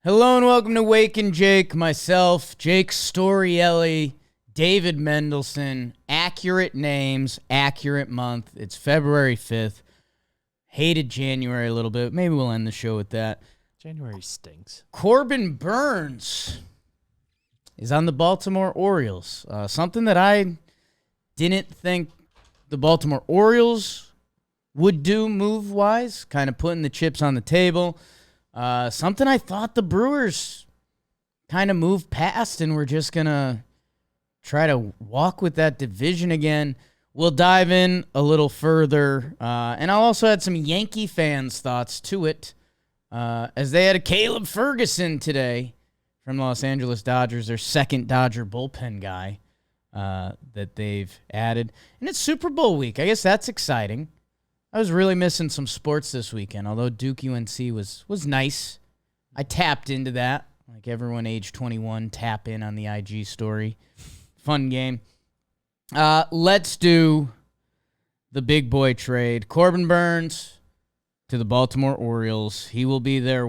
Hello and welcome to Wake and Jake. Myself, Jake Storielli, David Mendelson. Accurate names, accurate month. It's February 5th. Hated January a little bit. Maybe we'll end the show with that. January stinks. Corbin Burns is on the Baltimore Orioles. Something that I didn't think the Baltimore Orioles would do move-wise, kind of putting the chips on the table. Something I thought the Brewers kind of moved past and we're just going to try to walk with that division again. We'll dive in a little further, and I'll also add some Yankee fans' thoughts to it, as they had a Caleb Ferguson today from Los Angeles Dodgers, their second Dodger bullpen guy that they've added. And it's Super Bowl week. I guess that's exciting. I was really missing some sports this weekend, although Duke UNC was nice. I tapped into that, like everyone age 21, tap in on the IG story. Fun game. Let's do the big boy trade. Corbin Burns to the Baltimore Orioles. He will be their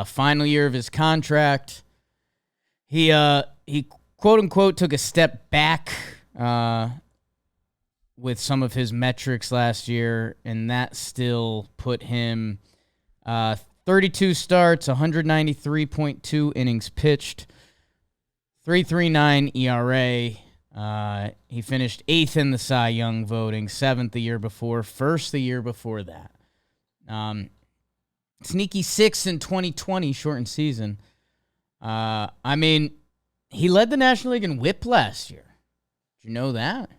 final year of his contract. He quote unquote took a step back with some of his metrics last year, and that still put him 32 starts, 193.2 innings pitched, 3.39 ERA. He finished 8th in the Cy Young voting, 7th the year before, 1st the year before that. Sneaky 6th in 2020, shortened season. I mean, he led the National League in WHIP last year. Did you know that?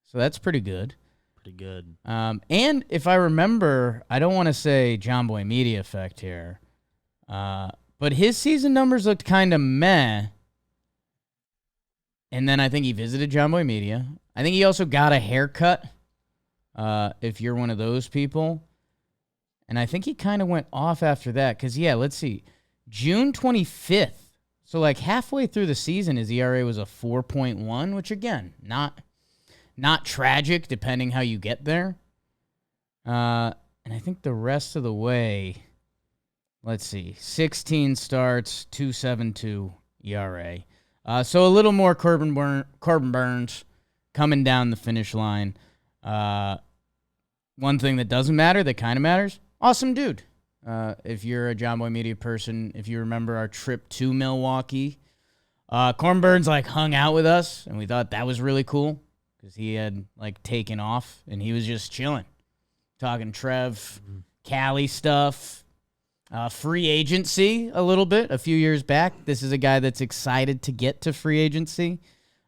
So that's pretty good. Pretty good. And if I remember, I don't want to say John Boy Media effect here, but his season numbers looked kind of meh. And then I think he visited John Boy Media. I think he also got a haircut, if you're one of those people. And I think he kind of went off after that. Because, yeah, let's see. June 25th. So, like, halfway through the season, his ERA was a 4.1, which, again, not tragic, depending how you get there. And I think the rest of the way, let's see, 16 starts, 2.72 ERA. So a little more Corbin Burns coming down the finish line. One thing that doesn't matter, that kind of matters, awesome dude. If you're a John Boy Media person, if you remember our trip to Milwaukee, Corbin Burns hung out with us, and we thought that was really cool because he had taken off and he was just chilling, talking Trev, Cali stuff. Free agency a little bit a few years back. This is a guy that's excited to get to free agency,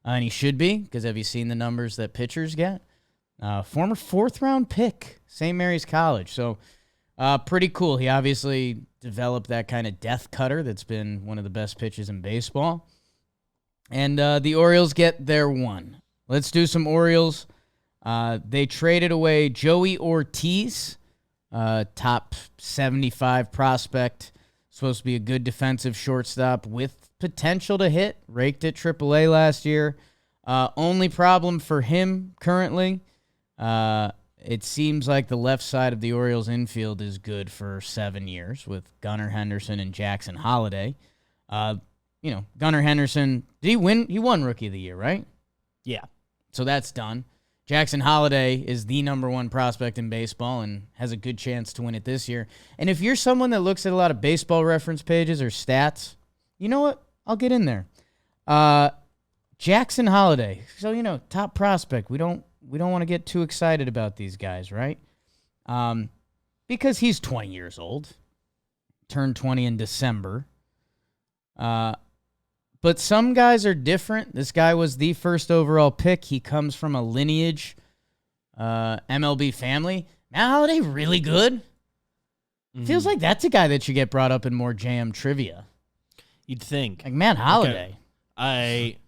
and he should be, because have you seen the numbers that pitchers get? Former 4th-round pick, St. Mary's College. So pretty cool. He obviously developed that kind of death cutter that's been one of the best pitches in baseball. And the Orioles get their one. Let's do some Orioles. They traded away Joey Ortiz, top 75 prospect, supposed to be a good defensive shortstop with potential to hit. Raked at AAA last year. Only problem for him currently, it seems like the left side of the Orioles infield is good for 7 years with Gunnar Henderson and Jackson Holliday. Gunnar Henderson, did he win? He won Rookie of the Year, right? Yeah. So that's done. Jackson Holliday is the number 1 prospect in baseball and has a good chance to win it this year. And if you're someone that looks at a lot of baseball reference pages or stats, you know what? I'll get in there. Jackson Holliday. So, top prospect. We don't want to get too excited about these guys, right? Because he's 20 years old. Turned 20 in December. But some guys are different. This guy was the first overall pick. He comes from a lineage, MLB family. Matt Holliday, really good. Mm-hmm. Feels like that's a guy that should get brought up in more JM trivia. You'd think. Like Matt Holliday. Okay.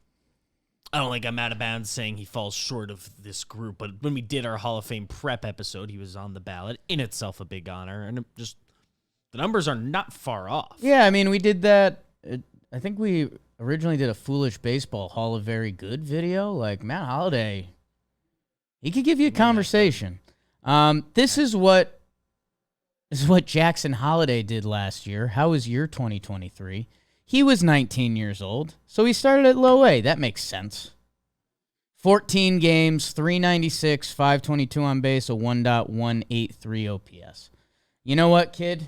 I don't think I'm out of bounds saying he falls short of this group, but when we did our Hall of Fame prep episode, he was on the ballot. In itself, a big honor. And the numbers are not far off. Yeah, I mean, we did that. I think we originally did a Foolish Baseball Hall of Very Good video. Like, Matt Holliday, he could give you a conversation. This is what is what Jackson Holliday did last year. How was your 2023? He was 19 years old, so he started at low A. That makes sense. 14 games, 396, 522 on base, a 1.183 OPS. You know what, kid?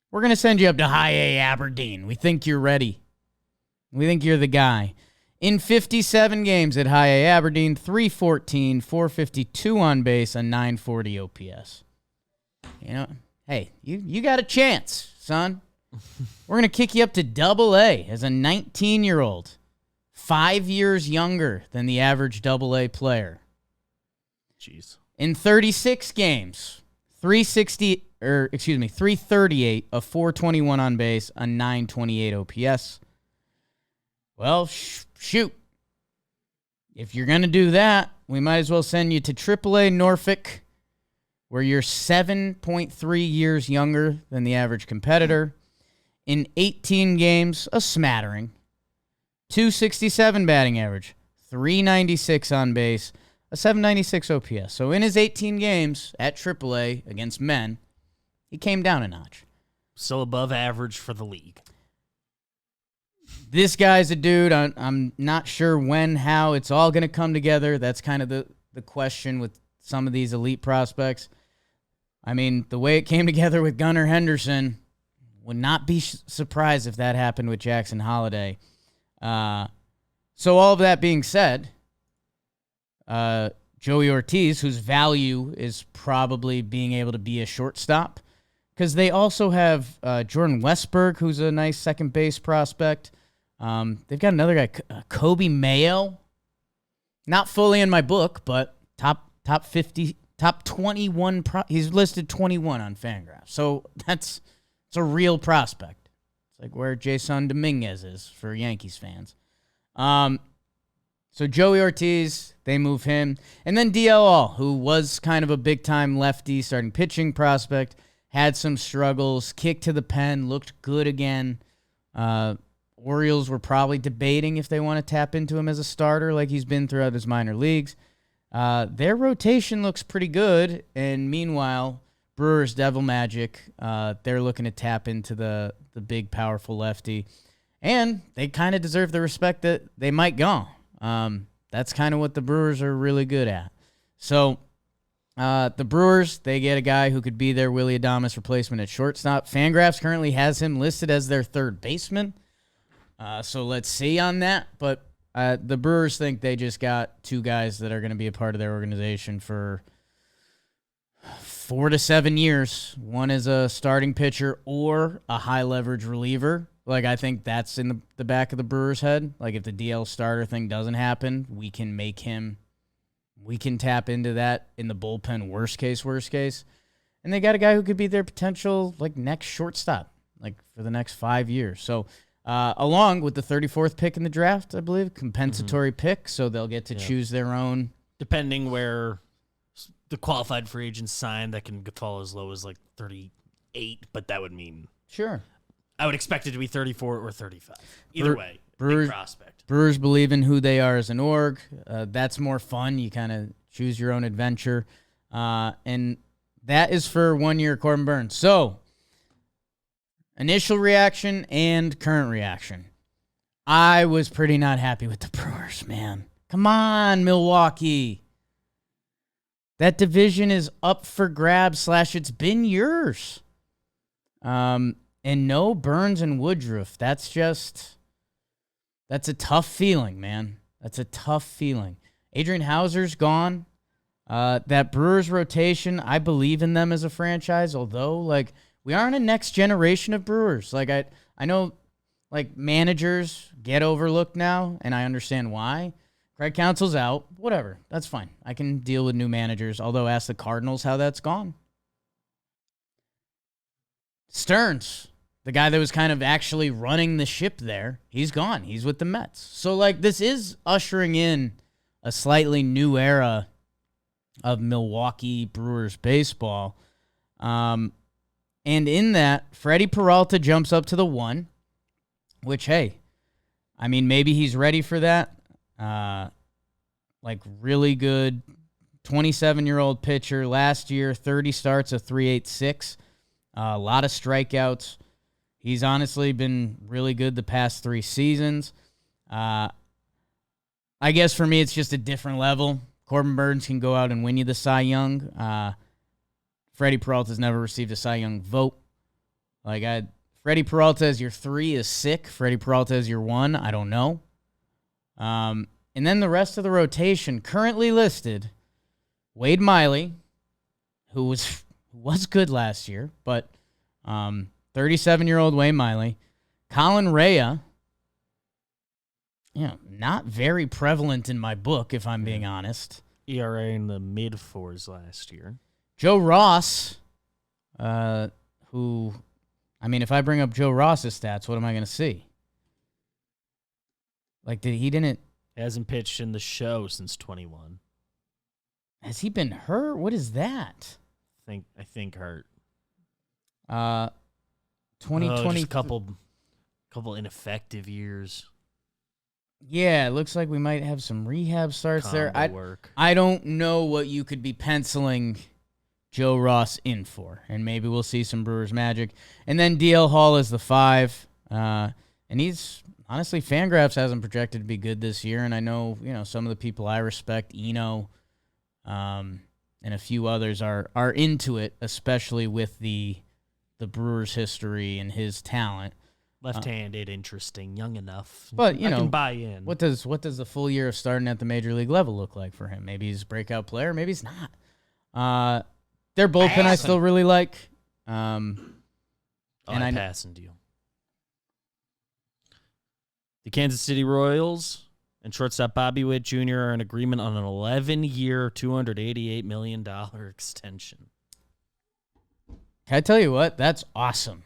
We're going to send you up to high A Aberdeen. We think you're ready. We think you're the guy. In 57 games at high A Aberdeen, 314, 452 on base, a 940 OPS. You know, hey, you got a chance, son. We're going to kick you up to double A as a 19-year-old. 5 years younger than the average double-A player. Jeez. In 36 games, 338, a 421 on base, a 928 OPS. Well, shoot. If you're going to do that, we might as well send you to AAA Norfolk, where you're 7.3 years younger than the average competitor. In 18 games, a smattering. 267 batting average, 396 on base, a 796 OPS. So in his 18 games at AAA against men, he came down a notch. Still above average for the league. This guy's a dude. I'm not sure when, how it's all going to come together. That's kind of the question with some of these elite prospects. I mean, the way it came together with Gunnar Henderson, would not be surprised if that happened with Jackson Holliday. So all of that being said, Joey Ortiz, whose value is probably being able to be a shortstop, because they also have Jordan Westberg, who's a nice second base prospect. They've got another guy, Kobe Mayo. Not fully in my book, but top 50, top 21. He's listed 21 on Fangraphs, so it's a real prospect. It's like where Jason Dominguez is for Yankees fans. So Joey Ortiz, they move him. And then DL, who was kind of a big-time lefty starting pitching prospect, had some struggles, kicked to the pen, looked good again. Orioles were probably debating if they want to tap into him as a starter like he's been throughout his minor leagues. Their rotation looks pretty good, and meanwhile, Brewers Devil Magic, they're looking to tap into the big, powerful lefty. And they kind of deserve the respect that they might go. That's kind of what the Brewers are really good at. So the Brewers, they get a guy who could be their Willy Adames replacement at shortstop. Fangraphs currently has him listed as their third baseman. So let's see on that. But the Brewers think they just got two guys that are going to be a part of their organization for 4 to 7 years. One is a starting pitcher or a high-leverage reliever. Like, I think that's in the back of the Brewers' head. Like, if the DL starter thing doesn't happen, we can tap into that in the bullpen, worst case. And they got a guy who could be their potential, like, next shortstop, like, for the next 5 years. So, along with the 34th pick in the draft, I believe, compensatory pick, so they'll get to choose their own. Depending where the qualified free agents sign, that can fall as low as, like, 38, but that would mean... Sure. I would expect it to be 34 or 35. Either way, Brewers, big prospect. Brewers believe in who they are as an org. That's more fun. You kind of choose your own adventure. And that is for 1 year Corbin Burnes. So, initial reaction and current reaction. I was pretty not happy with the Brewers, man. Come on, Milwaukee. That division is up for grabs / it's been yours. And no Burnes and Woodruff. That's a tough feeling, man. That's a tough feeling. Adrian Hauser's gone. That Brewers rotation, I believe in them as a franchise, although, like, we are in a next generation of Brewers. Like, I know, like, managers get overlooked now, and I understand why. Craig Counsell's out. Whatever. That's fine. I can deal with new managers, although ask the Cardinals how that's gone. Stearns, the guy that was kind of actually running the ship there, he's gone. He's with the Mets. So, like, this is ushering in a slightly new era of Milwaukee Brewers baseball. And in that, Freddie Peralta jumps up to the 1, which, hey, I mean, maybe he's ready for that. Like, really good 27-year-old pitcher. Last year, 30 starts, a 3.86. A lot of strikeouts. He's honestly been really good the past 3 seasons. I guess for me, it's just a different level. Corbin Burns can go out and win you the Cy Young. Freddie Peralta's never received a Cy Young vote. Freddie Peralta as your 3 is sick. Freddie Peralta as your 1, I don't know. And then the rest of the rotation currently listed: Wade Miley, who was good last year, but 37-year-old Wade Miley, Colin Rea, not very prevalent in my book, if I'm being honest. ERA in the mid-4s last year. Joe Ross, who, if I bring up Joe Ross's stats, what am I going to see? He hasn't pitched in the show since 21. Has he been hurt? What is that? I think hurt. 2020. Just couple ineffective years. Yeah, it looks like we might have some rehab starts there. Work. I don't know what you could be penciling Joe Ross in for, and maybe we'll see some Brewers magic. And then DL Hall is the 5, and he's honestly, Fangraphs hasn't projected to be good this year, and I know some of the people I respect, Eno, and a few others are into it, especially with the Brewers' history and his talent. Left-handed, interesting, young enough. But I can buy in. What does the full year of starting at the major league level look like for him? Maybe he's a breakout player, maybe he's not. Their bullpen I still really like. I'm passing to you. The Kansas City Royals and shortstop Bobby Witt Jr. are in agreement on an 11-year, $288 million extension. Can I tell you what? That's awesome.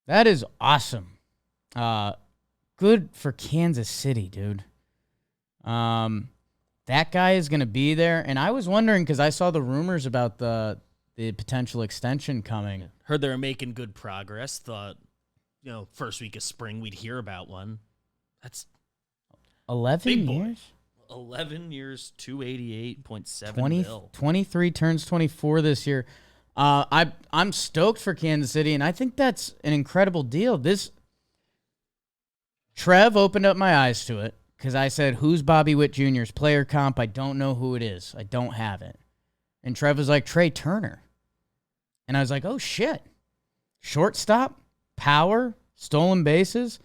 That is awesome. Good for Kansas City, dude. That guy is going to be there. And I was wondering, because I saw the rumors about the potential extension coming. Heard they were making good progress. Thought, first week of spring we'd hear about one. That's 11 years? 11 years, $288.7 mil. 23 turns 24 this year. I'm stoked for Kansas City, and I think that's an incredible deal. Trev opened up my eyes to it, because I said, who's Bobby Witt Jr.'s player comp? I don't know who it is. I don't have it. And Trev was like, Trey Turner. And I was like, oh, shit. Shortstop, power, stolen bases.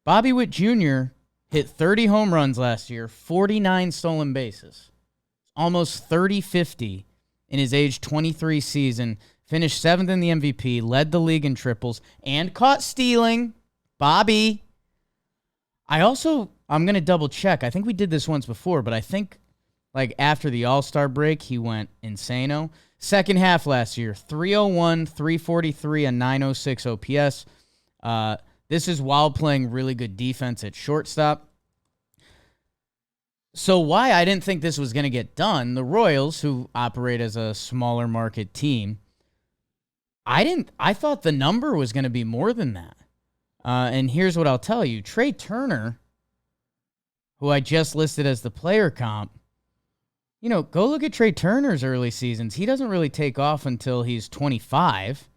Bobby Witt Jr. hit 30 home runs last year, 49 stolen bases. Almost 30-50 in his age 23 season. Finished 7th in the MVP, led the league in triples, and caught stealing. Bobby. I'm going to double check. I think we did this once before, but I think after the All-Star break, he went insano. Second half last year, 301, 343, and 906 OPS. This is while playing really good defense at shortstop. So why I didn't think this was going to get done, the Royals, who operate as a smaller market team, I thought the number was going to be more than that. And here's what I'll tell you. Trey Turner, who I just listed as the player comp, go look at Trey Turner's early seasons. He doesn't really take off until he's 25.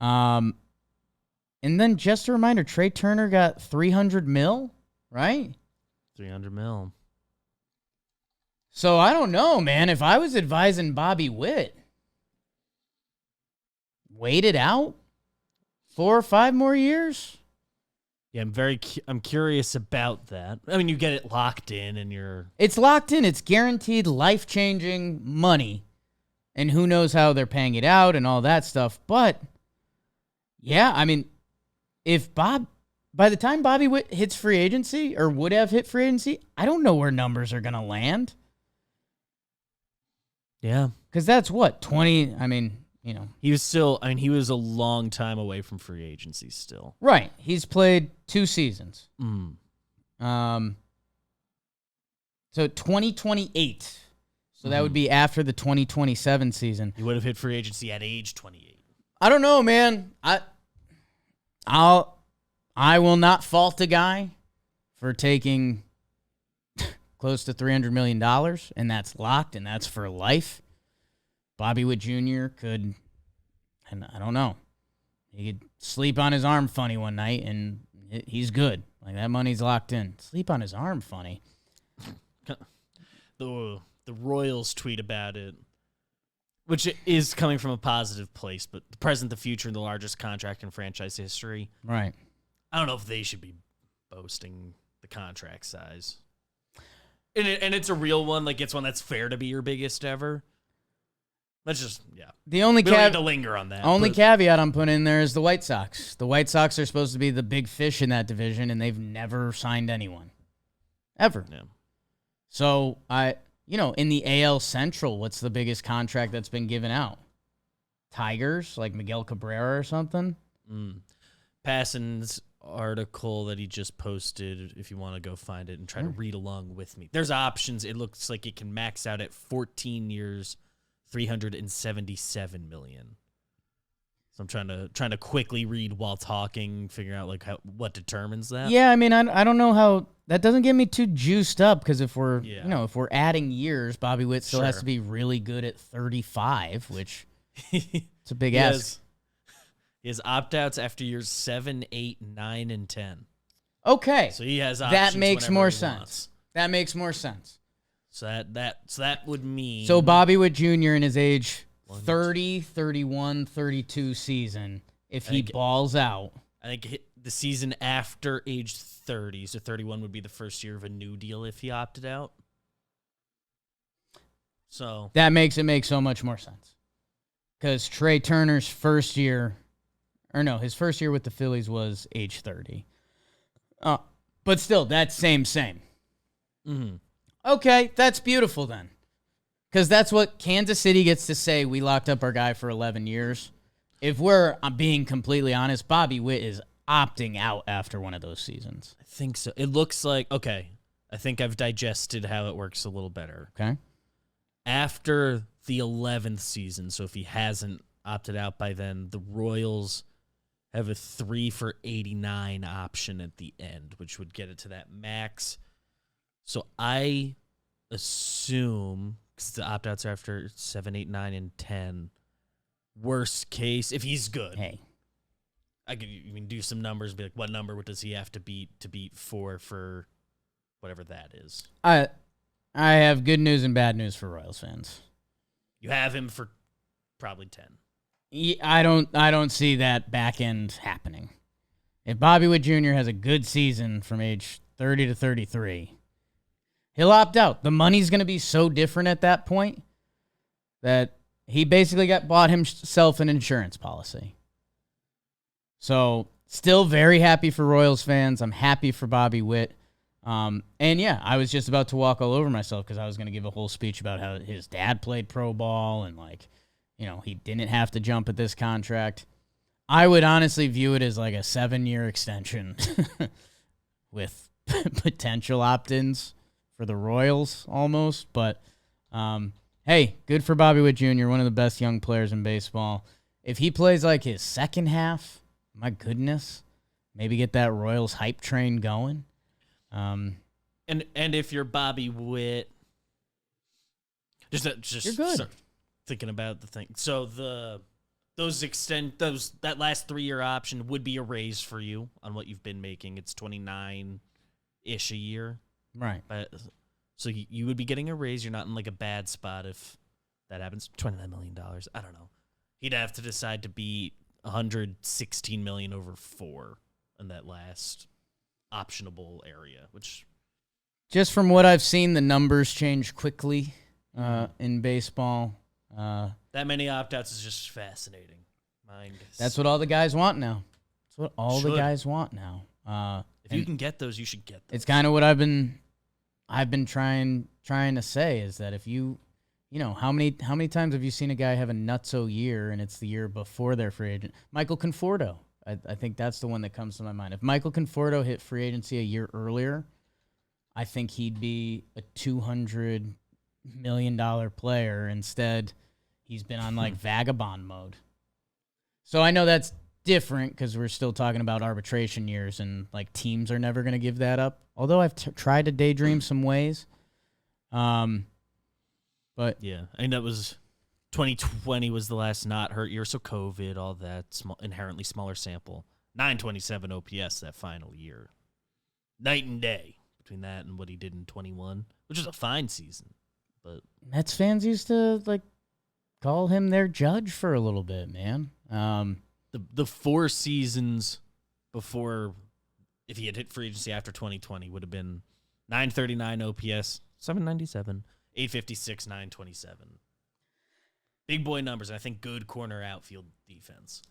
And then just a reminder, Trey Turner got $300 million, right? $300 million. So I don't know, man. If I was advising Bobby Witt, wait it out 4 or 5 more years. Yeah, I'm curious about that. I mean, you get it locked in, and it's locked in. It's guaranteed life-changing money, and who knows how they're paying it out and all that stuff. But yeah, I mean, by the time Bobby Witt hits free agency, or would have hit free agency, I don't know where numbers are gonna land. Yeah, because that's what 20. I mean. He was a long time away from free agency still. Right. He's played 2 seasons. So 2028. So that would be after the 2027 season. He would have hit free agency at age 28. I don't know, man. I will not fault a guy for taking close to $300 million, and that's locked, and that's for life. Bobby Witt Jr. could, and I don't know, he could sleep on his arm funny one night, and he's good. Like, that money's locked in. Sleep on his arm funny. The Royals tweet about it, which is coming from a positive place, but the present, the future, and the largest contract in franchise history. Right. I don't know if they should be boasting the contract size. And it's a real one. Like, it's one that's fair to be your biggest ever. Let's just, yeah. The only we don't need to linger on that. Only caveat I'm putting in there is the White Sox. The White Sox are supposed to be the big fish in that division, and they've never signed anyone. Ever. Yeah. So, in the AL Central, what's the biggest contract that's been given out? Tigers, like Miguel Cabrera or something? Passan's article that he just posted, if you want to go find it and try to read along with me. There's options. It looks like it can max out at 14 years, $377 million. So I'm trying to quickly read while talking, figure out like what determines that. Yeah, I mean, I don't know how that doesn't get me too juiced up, because if we're adding years, Bobby Witt still has to be really good at 35, which it's a big ask. He has opt-outs after years 7, 8, 9, and 10. Okay, so he has options. That makes more sense. Wants. That makes more sense. So that would mean, so Bobby Witt Jr. in his age 30, 31, 32 season, if he balls out. I think the season after age 30, so 31 would be the first year of a new deal if he opted out. So that makes it make so much more sense. Because Trey Turner's his first year with the Phillies was age 30. But still, that's same. Mm-hmm. Okay, that's beautiful then. Because that's what Kansas City gets to say. We locked up our guy for 11 years. If I'm being completely honest, Bobby Witt is opting out after one of those seasons. I think so. It looks like, okay, I think I've digested how it works a little better. Okay. After the 11th season, so if he hasn't opted out by then, the Royals have a 3 for $89 option at the end, which would get it to that max. So I assume, because the opt-outs are after 7, 8, 9, and 10, worst case, if he's good. Hey. You can do some numbers, be like, what number does he have to beat 4 for whatever that is? I have good news and bad news for Royals fans. You have him for probably 10. I don't see that back end happening. If Bobby Witt Jr. has a good season from age 30 to 33, he'll opt out. The money's going to be so different at that point that he basically bought himself an insurance policy. So, still very happy for Royals fans. I'm happy for Bobby Witt. And yeah, I was just about to walk all over myself because I was going to give a whole speech about how his dad played pro ball and he didn't have to jump at this contract. I would honestly view it as like a 7-year extension with potential opt-ins for the Royals almost. But, hey, good for Bobby Witt Jr., one of the best young players in baseball. If he plays like his second half, my goodness, maybe get that Royals hype train going. And if you're Bobby Witt, just you're good. Start thinking about the thing. So that last 3-year option would be a raise for you on what you've been making. It's 29-ish a year, right? So you would be getting a raise. You're not in like a bad spot if that happens. $29 million. I don't know. He'd have to decide to beat $116 million over 4 in that last optionable area, which just from what I've seen, the numbers change quickly in baseball. That many opt-outs is just fascinating. That's what all the guys want now. That's what all the guys want now. If you can get those, you should get those. It's kind of what I've been trying to say is that if how many times have you seen a guy have a nutso year and it's the year before their free agent? Michael Conforto. I think that's the one that comes to my mind. If Michael Conforto hit free agency a year earlier, I think he'd be a $200 million player. Instead, he's been on like vagabond mode. So I know that's different because we're still talking about arbitration years and like teams are never going to give that up. Although I've tried to daydream some ways. But yeah, I think that was 2020 was the last not hurt year, so COVID, all that, inherently smaller sample. 927 OPS that final year. Night and day between that and what he did in 21, which was a fine season. But Mets fans used to call him their judge for a little bit, man. the 4 seasons before, if he had hit free agency after 2020, would have been 939 OPS, 797, 856, 927. Big boy numbers, and I think good corner outfield defense.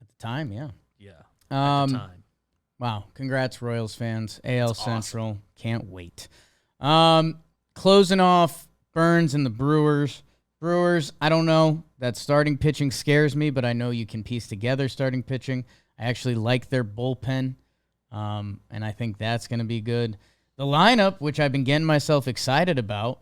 At the time, yeah. Yeah. At the time. Wow. Congrats, Royals fans. AL That's Central. awesome. Can't wait. Closing off Burns and the Brewers. Brewers, I don't know. That starting pitching scares me, but I know you can piece together starting pitching. I actually like their bullpen, and I think that's going to be good. The lineup, which I've been getting myself excited about,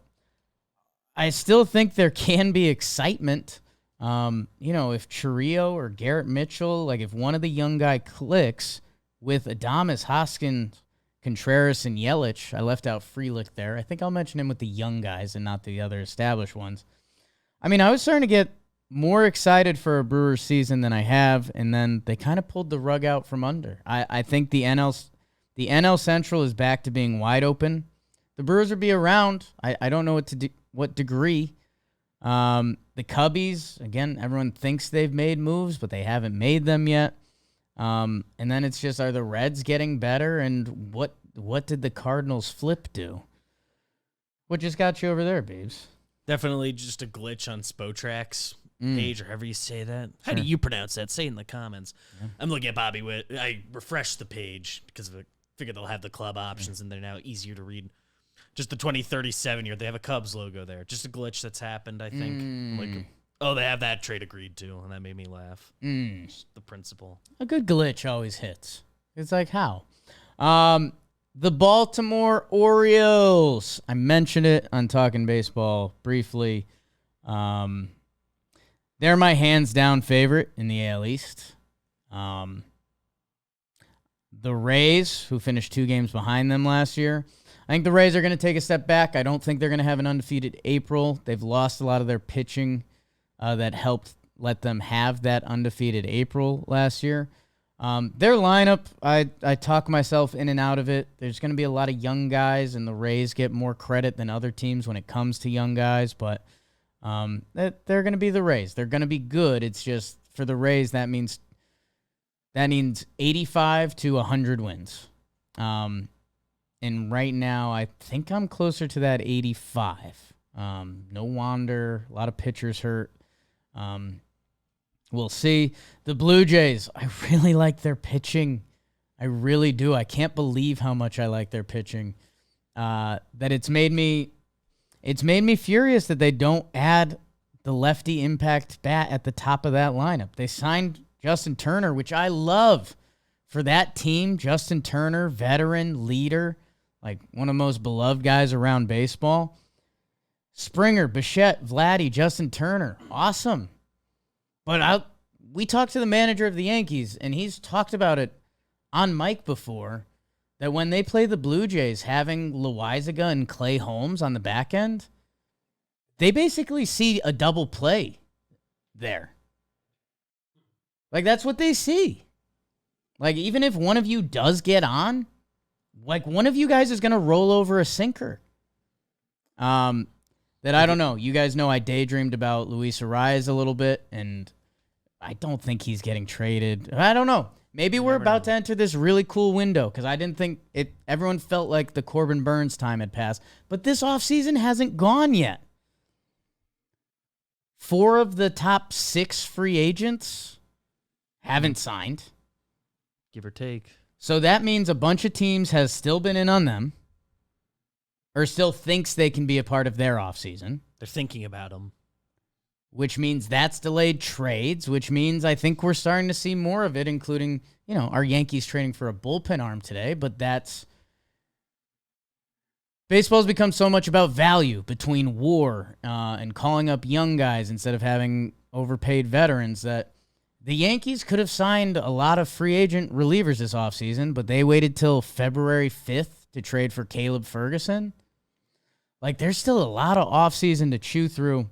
I still think there can be excitement. If Chiriot or Garrett Mitchell, if one of the young guy clicks with Adames, Hoskins, Contreras, and Yelich, I left out Frelick there. I think I'll mention him with the young guys and not the other established ones. I mean, I was starting to get more excited for a Brewers season than I have, and then they kind of pulled the rug out from under. I think the NL Central is back to being wide open. The Brewers will be around. I don't know what degree. The Cubbies, again, everyone thinks they've made moves, but they haven't made them yet. And then it's just, are the Reds getting better? And what did the Cardinals flip do? What just got you over there, Babes? Definitely just a glitch on Spotrack's page, or however you say that. How do you pronounce that? Say it in the comments. Yeah. I'm looking at Bobby Witt. I refreshed the page because I figured they'll have the club options, and they're now easier to read. Just the 2037 year. They have a Cubs logo there. Just a glitch that's happened, I think. They have that trade agreed to, and that made me laugh. Just the principle. A good glitch always hits. It's like, how? The Baltimore Orioles. I mentioned it on Talking Baseball briefly. They're my hands-down favorite in the AL East. The Rays, who finished 2 games behind them last year, I think the Rays are going to take a step back. I don't think they're going to have an undefeated April. They've lost a lot of their pitching that helped let them have that undefeated April last year. Their lineup, I talk myself in and out of it. There's going to be a lot of young guys, and the Rays get more credit than other teams when it comes to young guys, but they're going to be the Rays. They're going to be good. It's just, for the Rays, that means 85 to 100 wins. And right now, I think I'm closer to that 85. No Wander, a lot of pitchers hurt. We'll see. The Blue Jays, I really like their pitching. I really do. I can't believe how much I like their pitching. That it's made me furious that they don't add the lefty impact bat at the top of that lineup. They signed Justin Turner, which I love for that team. Justin Turner, veteran, leader, one of the most beloved guys around baseball. Springer, Bichette, Vladdy, Justin Turner, awesome. But we talked to the manager of the Yankees, and he's talked about it on mic before, that when they play the Blue Jays, having Loaizaga and Clay Holmes on the back end, they basically see a double play there. That's what they see. Even if one of you does get on, one of you guys is going to roll over a sinker. That I don't know. You guys know I daydreamed about Luis Arias a little bit, and I don't think he's getting traded. I don't know. Maybe we're about to enter this really cool window, because I didn't think it. Everyone felt like the Corbin Burns time had passed, but this offseason hasn't gone yet. 4 of the top 6 free agents haven't signed. Give or take. So that means a bunch of teams has still been in on them, or still thinks they can be a part of their offseason. They're thinking about them. Which means that's delayed trades, which means I think we're starting to see more of it, including, our Yankees trading for a bullpen arm today, but baseball's become so much about value between WAR and calling up young guys instead of having overpaid veterans that the Yankees could have signed a lot of free agent relievers this offseason, but they waited till February 5th to trade for Caleb Ferguson. Like, there's still a lot of offseason to chew through.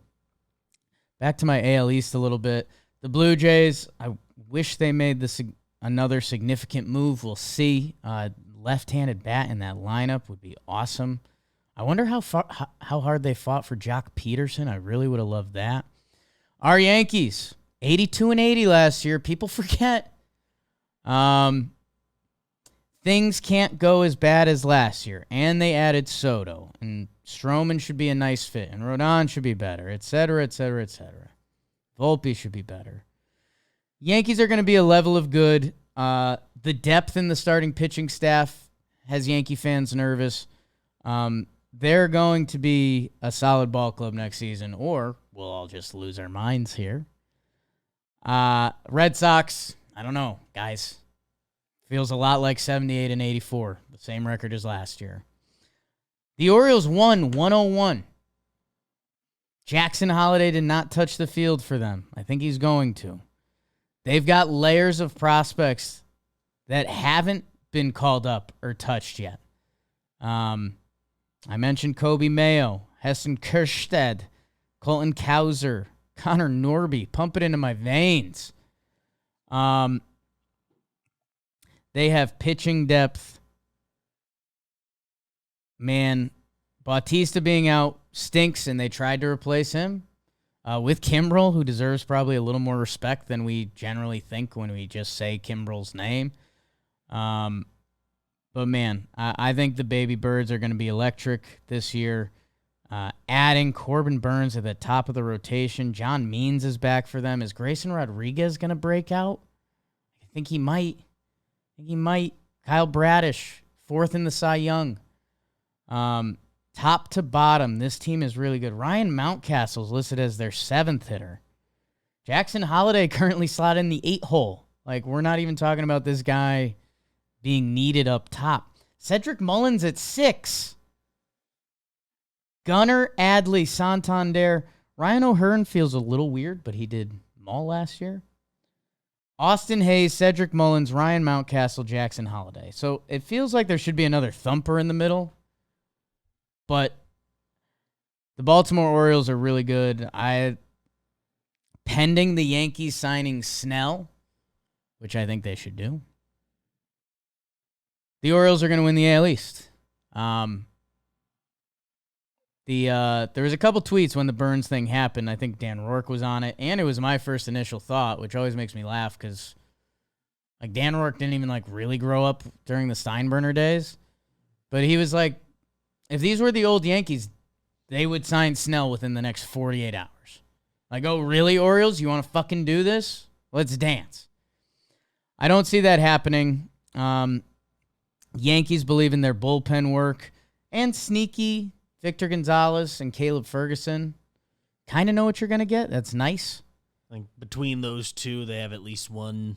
Back to my AL East a little bit. The Blue Jays, I wish they made another significant move. We'll see. Left-handed bat in that lineup would be awesome. I wonder how hard they fought for Jock Peterson. I really would have loved that. Our Yankees, 82-80 last year. People forget. Things can't go as bad as last year. And they added Soto. And Stroman should be a nice fit. And Rodon should be better, et cetera, et cetera, et cetera. Volpe should be better. Yankees are going to be a level of good. The depth in the starting pitching staff has Yankee fans nervous. They're going to be a solid ball club next season, or we'll all just lose our minds here. Red Sox, I don't know, guys. Feels a lot like 78 and 84, the same record as last year. The Orioles won 101. Jackson Holliday did not touch the field for them. I think he's going to. They've got layers of prospects that haven't been called up or touched yet. I mentioned Kobe Mayo, Heston Kjerstad, Colton Cowser, Connor Norby. Pump it into my veins. They have pitching depth. Man, Bautista being out stinks, and they tried to replace him with Kimbrel, who deserves probably a little more respect than we generally think when we just say Kimbrel's name. But, man, I think the Baby Birds are going to be electric this year. Adding Corbin Burns at the top of the rotation. John Means is back for them. Is Grayson Rodriguez going to break out? I think he might. Kyle Bradish, fourth in the Cy Young. Top to bottom, this team is really good. Ryan Mountcastle's listed as their seventh hitter. Jackson Holliday currently slotted in the 8-hole. Like, we're not even talking about this guy being needed up top. Cedric Mullins at 6. Gunnar, Adley, Santander. Ryan O'Hearn feels a little weird, but he did Mall last year. Austin Hayes, Cedric Mullins, Ryan Mountcastle, Jackson Holliday. So it feels like there should be another thumper in the middle. But the Baltimore Orioles are really good. Pending the Yankees signing Snell, which I think they should do, the Orioles are going to win the AL East. There was a couple tweets when the Burns thing happened. I think Dan Rourke was on it, and it was my first initial thought, which always makes me laugh because, like, Dan Rourke didn't even really grow up during the Steinbrenner days, but he was like, if these were the old Yankees, they would sign Snell within the next 48 hours. Like, oh, really, Orioles? You want to fucking do this? Let's dance. I don't see that happening. Yankees believe in their bullpen work, and sneaky Victor Gonzalez and Caleb Ferguson kind of know what you're going to get. That's nice. Like, between those two, they have at least one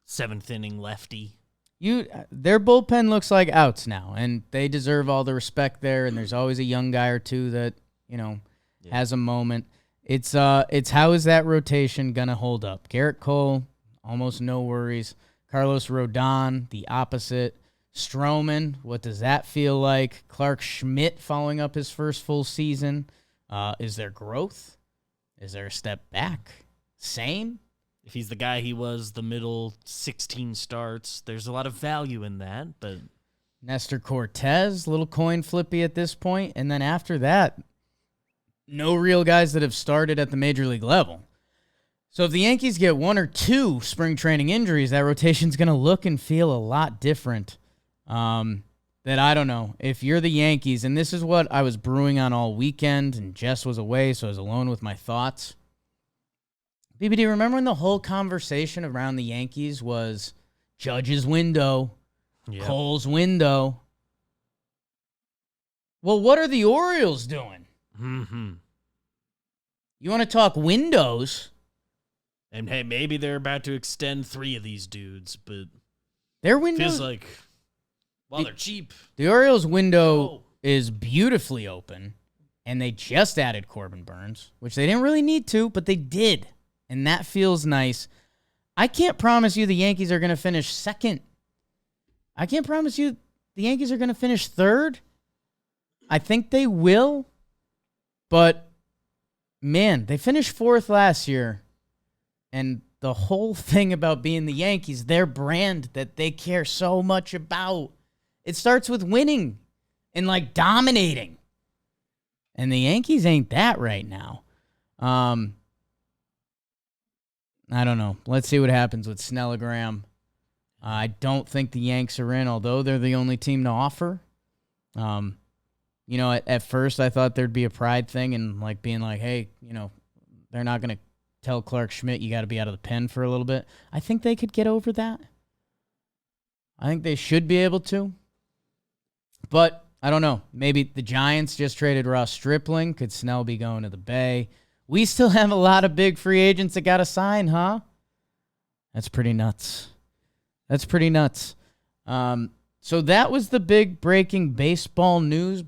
seventh-inning lefty. Their bullpen looks like outs now, and they deserve all the respect there, and there's always a young guy or two that, has a moment. It's how is that rotation going to hold up? Garrett Cole, almost no worries. Carlos Rodon, the opposite. Stroman, what does that feel like? Clark Schmidt following up his first full season. Is there growth? Is there a step back? Same? If he's the guy he was the middle 16 starts, there's a lot of value in that. But Nestor Cortez, little coin flippy at this point. And then after that, no real guys that have started at the major league level. So if the Yankees get one or two spring training injuries, that rotation's going to look and feel a lot different. That I don't know. If you're the Yankees, and this is what I was brewing on all weekend, and Jess was away, so I was alone with my thoughts. BBD, remember when the whole conversation around the Yankees was Judge's window, Cole's window? Well, what are the Orioles doing? Mm-hmm. You want to talk windows? And hey, maybe they're about to extend 3 of these dudes, but their windows feels like, well, they're cheap. The Orioles window is beautifully open, and they just added Corbin Burns, which they didn't really need to, but they did, and that feels nice. I can't promise you the Yankees are going to finish second. I can't promise you the Yankees are going to finish third. I think they will, But, man, they finished 4th last year. And the whole thing about being the Yankees, their brand that they care so much about, it starts with winning and, like, dominating. And the Yankees ain't that right now. I don't know. Let's see what happens with Snellagram. I don't think the Yanks are in, although they're the only team to offer. At first I thought there'd be a pride thing and like being like, hey, they're not going to tell Clark Schmidt you got to be out of the pen for a little bit. I think they could get over that. I think they should be able to. But I don't know. Maybe the Giants just traded Ross Stripling. Could Snell be going to the Bay? We still have a lot of big free agents that got to sign, huh? That's pretty nuts. So that was the big breaking baseball news,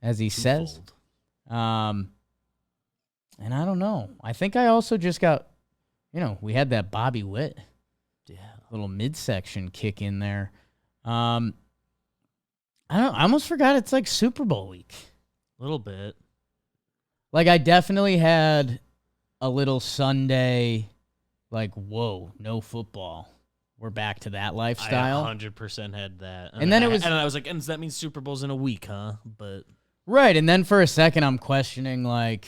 as he says. And I don't know. I think I also just got, we had that Bobby Witt little midsection kick in there. I almost forgot it's like Super Bowl week. A little bit. Like I definitely had a little Sunday, like, whoa, no football. We're back to that lifestyle. I 100% had that. And then it was, and I was like, and does that mean Super Bowl's in a week, huh? But right. And then for a second, I'm questioning, like,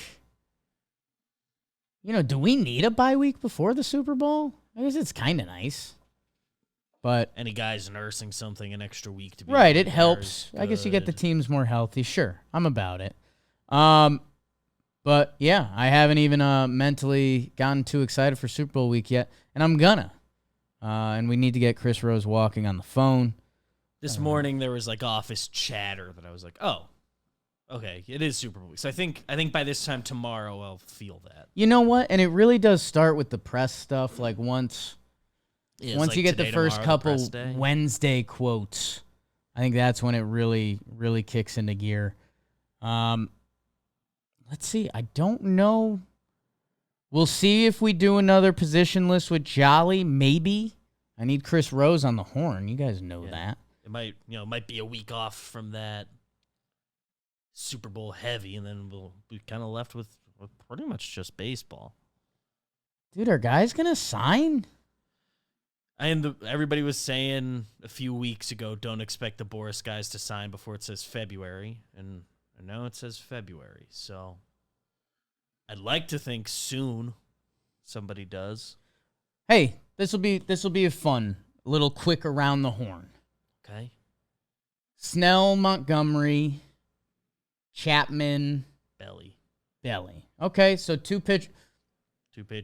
do we need a bye week before the Super Bowl? I guess it's kind of nice. But any guys nursing something an extra week to be right, it helps. I guess you get the teams more healthy. Sure, I'm about it. But yeah, I haven't even mentally gotten too excited for Super Bowl week yet, and I'm gonna. And we need to get Chris Rose walking on the phone. This morning there was like office chatter that I was like, oh, okay, it is Super Bowl week. So I think by this time tomorrow I'll feel that. You know what? And it really does start with the press stuff. Like once like you get the first couple the Wednesday quotes, I think that's when it really, really kicks into gear. Let's see. I don't know. We'll see if we do another position list with Jolly. Maybe. I need Chris Rose on the horn. You guys know that. It might be a week off from that Super Bowl heavy, and then we'll be kind of left with pretty much just baseball. Dude, are guys gonna sign? And everybody was saying a few weeks ago, don't expect the Boris guys to sign before it says February, and now it says February. So I'd like to think soon somebody does. Hey, this will be a fun little quick around the horn. Okay. Snell, Montgomery, Chapman, Belly. Okay, so two pitchers.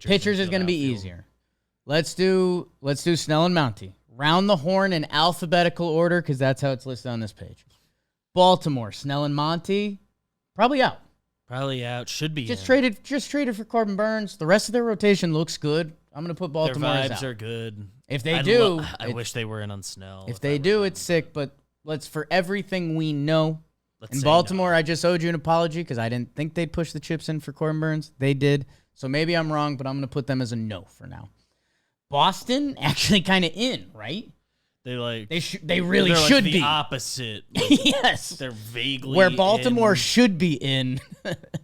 Pitchers is going to be easier. Let's do Snell and Mountie. Round the horn in alphabetical order because that's how it's listed on this page. Baltimore, Snell and Monty, probably out. Should be just traded for Corbin Burns. The rest of their rotation looks good. I'm going to put Baltimore Their out. vibes are good. If they do, I wish they were in on Snell. If they do, it's sick. But for everything we know. In Baltimore, I just owed you an apology because I didn't think they'd push the chips in for Corbin Burns. They did. So maybe I'm wrong, but I'm going to put them as a no for now. Boston actually kind of in, right? They really should be the opposite. Yes, they're vaguely where Baltimore should be in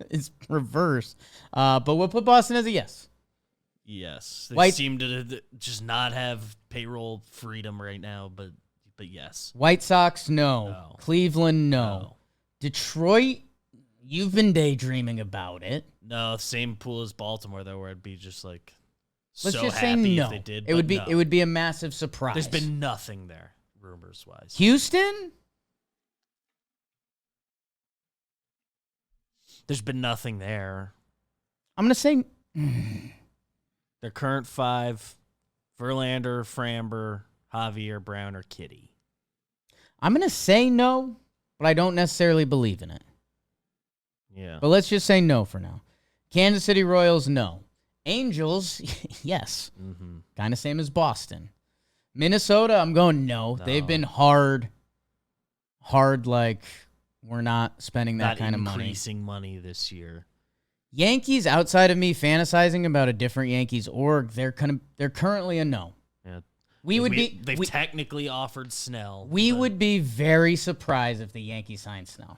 is reverse. But we'll put Boston as a yes. Yes, they seem to just not have payroll freedom right now, but yes. White Sox, no. Cleveland, no. Detroit, you've been daydreaming about it. No, same pool as Baltimore though, where I'd be just like. Let's so just say happy no. If they did, it would be a massive surprise. There's been nothing there, rumors wise. Houston? There's been nothing there. I'm gonna say their current 5: Verlander, Framber, Javier, Brown, or Kitty. I'm gonna say no, but I don't necessarily believe in it. Yeah. But let's just say no for now. Kansas City Royals, no. Angels, yes. Mm-hmm. Kind of same as Boston. Minnesota, I'm going no. They've been hard, like we're not spending that kind of money. Not increasing money this year. Yankees, outside of me fantasizing about a different Yankees org, they're currently a no. Yeah. They've technically offered Snell. We would be very surprised if the Yankees signed Snell.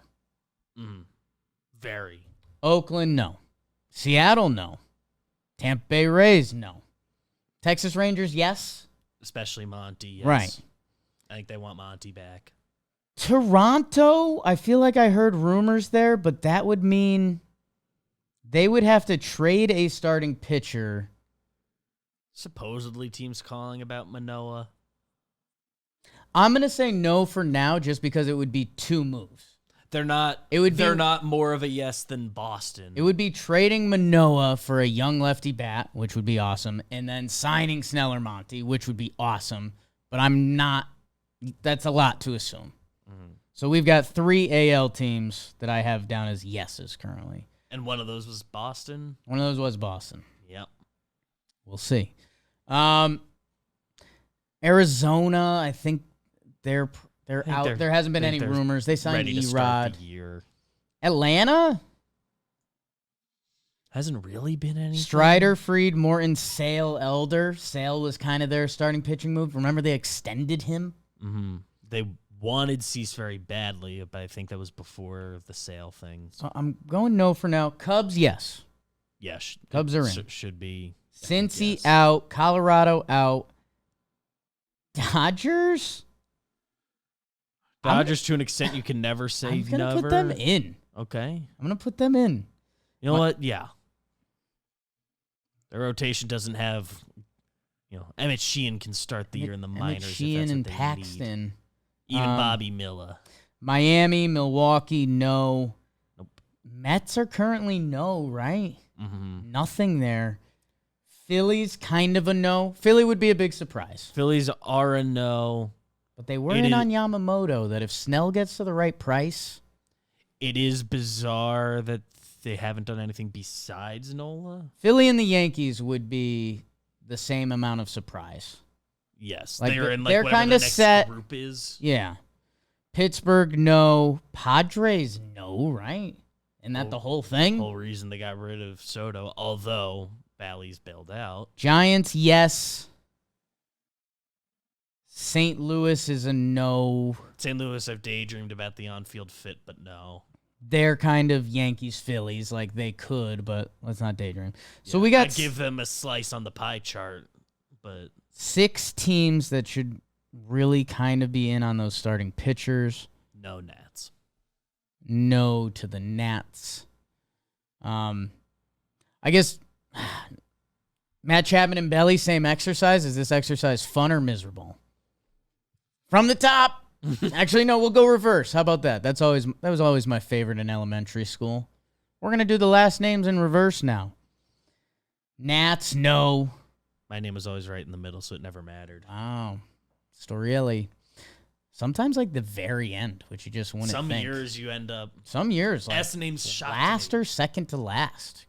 Very. Oakland, no. Seattle, no. Tampa Bay Rays, no. Texas Rangers, yes. Especially Monty, yes. Right. I think they want Monty back. Toronto, I feel like I heard rumors there, but that would mean they would have to trade a starting pitcher. Supposedly teams calling about Manoah. I'm going to say no for now just because it would be two moves. They're not more of a yes than Boston. It would be trading Manoah for a young lefty bat, which would be awesome, and then signing Snell or Monty, which would be awesome. But that's a lot to assume. Mm-hmm. So we've got 3 AL teams that I have down as yeses currently. And one of those was Boston? One of those was Boston. Yep. We'll see. Arizona, I think they're out. There hasn't been any rumors. They signed Erod. Atlanta? Hasn't really been anything. Strider, Fried, Morton, Sale, Elder. Sale was kind of their starting pitching move. Remember they extended him? Mm-hmm. They wanted Cease very badly, but I think that was before the Sale thing. So I'm going no for now. Cubs, yes. Yeah. Cubs are in. Should be. Cincy out. Colorado out. Dodgers? Dodgers, to an extent, you can never say never. I'm going to put them in. Okay. I'm going to put them in. You know what? Yeah. Their rotation doesn't have, Emmett Sheehan can start the year in the minors. Emmett Sheehan and Paxton. Need. Even Bobby Miller. Miami, Milwaukee, no. Nope. Mets are currently no, right? Mm-hmm. Nothing there. Phillies, kind of a no. Philly would be a big surprise. Phillies are a no. But they were on Yamamoto that if Snell gets to the right price. It is bizarre that they haven't done anything besides Nola. Philly and the Yankees would be the same amount of surprise. Yes. They're kind of set. Group is. Yeah. Pittsburgh, no. Padres, no, right? Isn't that the whole thing? The whole reason they got rid of Soto, although Bally's bailed out. Giants, yes. St. Louis is a no. St. Louis, I've daydreamed about the on-field fit, but no. They're kind of Yankees-Phillies, like they could, but let's not daydream. Yeah, so we got... I'd give them a slice on the pie chart, but... 6 teams that should really kind of be in on those starting pitchers. No Nats. No to the Nats. I guess... Matt Chapman and Belly, same exercise. Is this exercise fun or miserable? From the top. Actually, no, we'll go reverse. How about that? That was always my favorite in elementary school. We're going to do the last names in reverse now. Nats, no. My name was always right in the middle, so it never mattered. Wow. Storielli. Sometimes like the very end, which you just wouldn't think. Some years you end up... Some years. Like S name's shot. Last or second to last.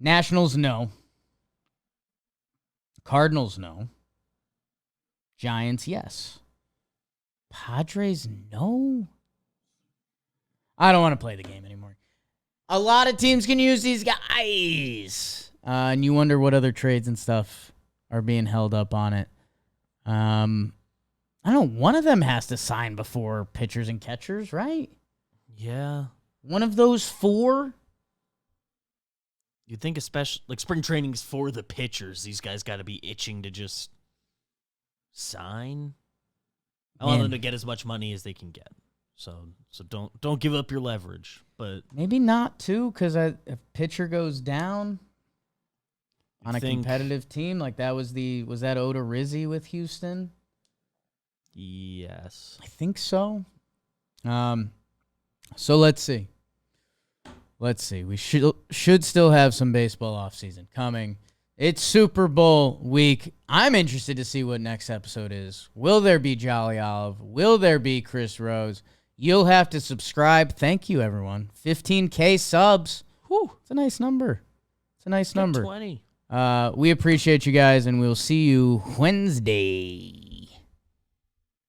Nationals, no. Cardinals, no. Giants, yes. Padres, no. I don't want to play the game anymore. A lot of teams can use these guys. And you wonder what other trades and stuff are being held up on it. I don't know. One of them has to sign before pitchers and catchers, right? Yeah. One of those 4? You'd think especially, like, spring training's for the pitchers. These guys got to be itching to just sign. I want them to get as much money as they can get. So don't give up your leverage. But maybe not, too, because if pitcher goes down on a competitive team, like was that Oda Rizzi with Houston? Yes. I think so. So let's see. We should still have some baseball offseason coming. It's Super Bowl week. I'm interested to see what next episode is. Will there be Jolly Olive? Will there be Chris Rose? You'll have to subscribe. Thank you, everyone. 15K subs. Whew, it's a nice number. 20. We appreciate you guys, and we'll see you Wednesday.